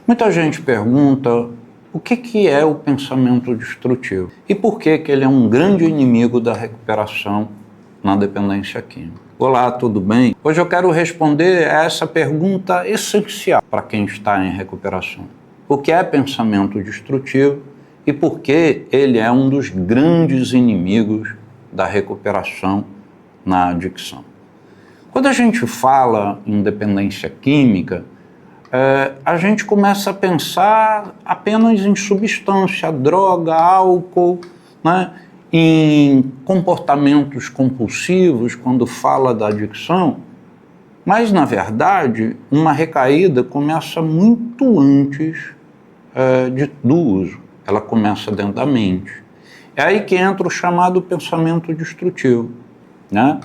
Muita gente pergunta o que é o pensamento destrutivo e por que ele é um grande inimigo da recuperação na dependência química. Olá, tudo bem? Hoje eu quero responder a essa pergunta essencial para quem está em recuperação. O que é pensamento destrutivo e por que ele é um dos grandes inimigos da recuperação na adicção? Quando a gente fala em dependência química, a gente começa a pensar apenas em substância, droga, álcool, né? Em comportamentos compulsivos, quando fala da adicção, mas, na verdade, uma recaída começa muito antes do uso, ela começa dentro da mente. É aí que entra o chamado pensamento destrutivo, né?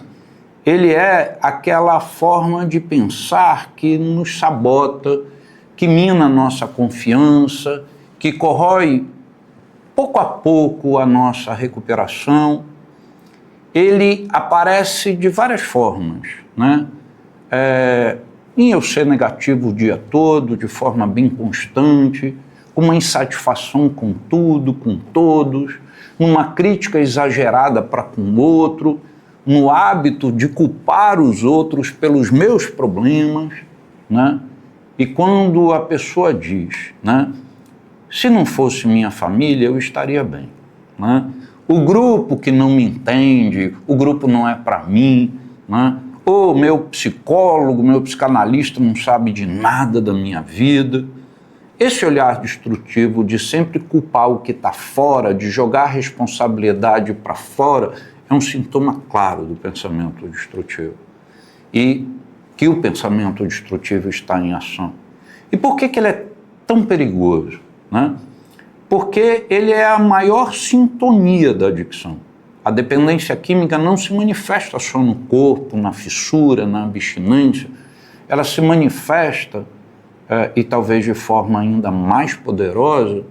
Ele é aquela forma de pensar que nos sabota, que mina a nossa confiança, que corrói pouco a pouco a nossa recuperação. Ele aparece de várias formas, né? Em eu ser negativo o dia todo, de forma bem constante, com uma insatisfação com tudo, com todos, numa crítica exagerada para com o outro, no hábito de culpar os outros pelos meus problemas, né? E quando a pessoa diz, né, se não fosse minha família, eu estaria bem, né? O grupo que não me entende, o grupo não é para mim, né? Ou meu psicólogo, meu psicanalista não sabe de nada da minha vida. Esse olhar destrutivo de sempre culpar o que está fora, de jogar a responsabilidade para fora, é um sintoma claro do pensamento destrutivo. E que o pensamento destrutivo está em ação. E por que ele é tão perigoso, né? Porque ele é a maior sintonia da adicção. A dependência química não se manifesta só no corpo, na fissura, na abstinência. Ela se manifesta, e talvez de forma ainda mais poderosa,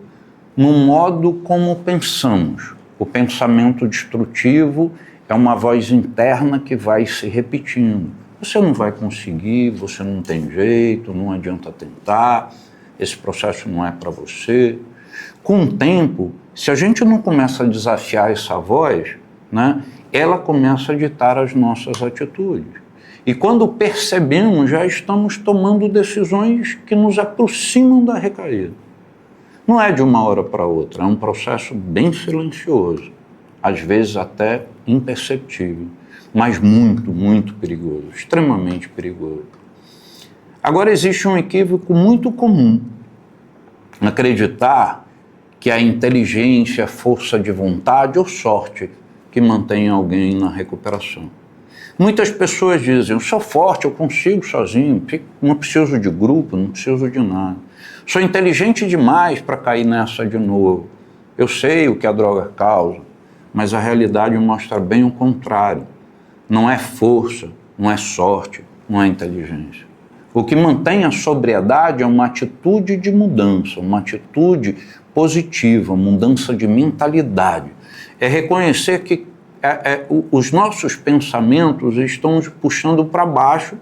no modo como pensamos. O pensamento destrutivo é uma voz interna que vai se repetindo. Você não vai conseguir, você não tem jeito, não adianta tentar, esse processo não é para você. Com o tempo, se a gente não começa a desafiar essa voz, né, ela começa a ditar as nossas atitudes. E quando percebemos, já estamos tomando decisões que nos aproximam da recaída. Não é de uma hora para outra, é um processo bem silencioso, às vezes até imperceptível, mas muito, muito perigoso, extremamente perigoso. Agora, existe um equívoco muito comum, acreditar que a inteligência, força de vontade ou sorte que mantém alguém na recuperação. Muitas pessoas dizem, eu sou forte, eu consigo sozinho, não preciso de grupo, não preciso de nada. Sou inteligente demais para cair nessa de novo. Eu sei o que a droga causa, mas a realidade mostra bem o contrário. Não é força, não é sorte, não é inteligência. O que mantém a sobriedade é uma atitude de mudança, uma atitude positiva, mudança de mentalidade. É reconhecer que os nossos pensamentos estão nos puxando para baixo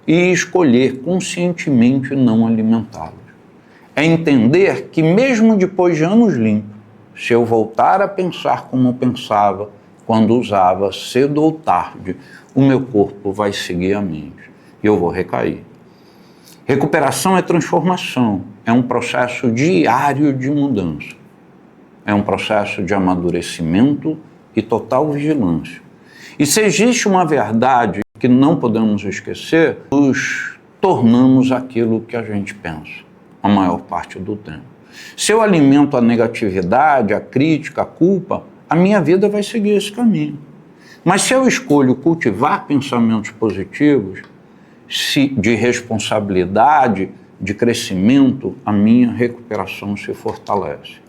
e escolher conscientemente não alimentá-los. É entender que mesmo depois de anos limpos, se eu voltar a pensar como eu pensava quando usava, cedo ou tarde, o meu corpo vai seguir a mente e eu vou recair. Recuperação é transformação, é um processo diário de mudança, é um processo de amadurecimento e total vigilância. E se existe uma verdade que não podemos esquecer, nos tornamos aquilo que a gente pensa, a maior parte do tempo. Se eu alimento a negatividade, a crítica, a culpa, a minha vida vai seguir esse caminho. Mas se eu escolho cultivar pensamentos positivos, de responsabilidade, de crescimento, a minha recuperação se fortalece.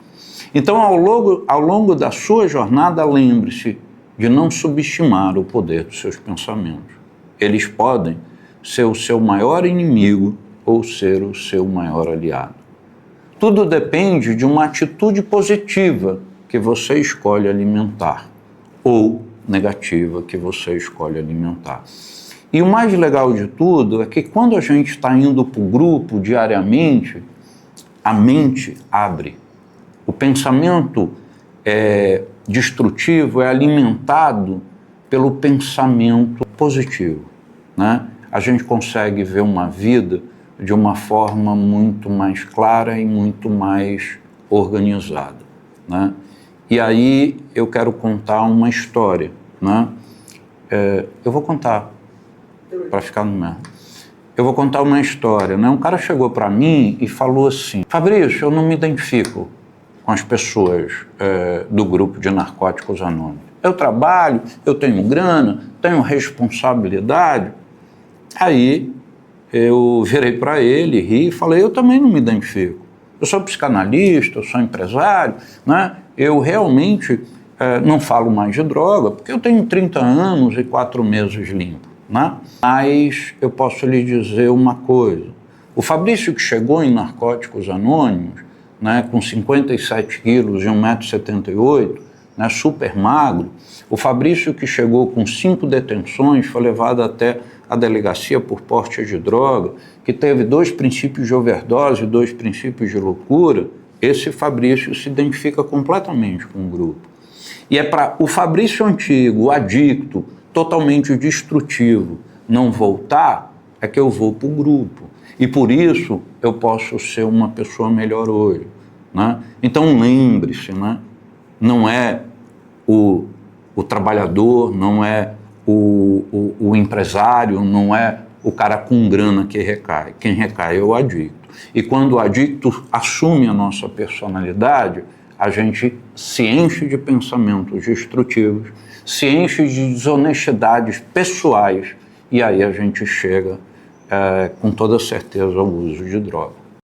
Então, ao longo da sua jornada, lembre-se de não subestimar o poder dos seus pensamentos. Eles podem ser o seu maior inimigo ou ser o seu maior aliado. Tudo depende de uma atitude positiva que você escolhe alimentar ou negativa que você escolhe alimentar. E o mais legal de tudo é que quando a gente está indo para o grupo diariamente, a mente abre. O pensamento destrutivo é alimentado pelo pensamento positivo, né? A gente consegue ver uma vida de uma forma muito mais clara e muito mais organizada, né? E aí eu quero contar uma história, né? Eu vou contar, para ficar no mesmo. Eu vou contar uma história, né? Um cara chegou para mim e falou assim: Fabrício, eu não me identifico com as pessoas do grupo de Narcóticos Anônimos. Eu trabalho, eu tenho grana, tenho responsabilidade. Aí eu virei para ele, ri e falei: eu também não me identifico. Eu sou psicanalista, eu sou empresário, né? Eu realmente não falo mais de droga, porque eu tenho 30 anos e 4 meses limpo, né? Mas eu posso lhe dizer uma coisa: o Fabrício que chegou em Narcóticos Anônimos, né, com 57 quilos e 1,78 m, né, super magro, o Fabrício que chegou com 5 detenções, foi levado até a delegacia por porte de droga, que teve 2 princípios de overdose e 2 princípios de loucura, esse Fabrício se identifica completamente com o grupo. E é para o Fabrício antigo, o adicto, totalmente destrutivo, não voltar, é que eu vou para o grupo. E por isso eu posso ser uma pessoa melhor hoje, né? Então lembre-se, né? Não é o trabalhador, não é o empresário, não é o cara com grana que recai. Quem recai é o adicto. E quando o adicto assume a nossa personalidade, a gente se enche de pensamentos destrutivos, se enche de desonestidades pessoais, e aí a gente chega com toda certeza ao uso de droga.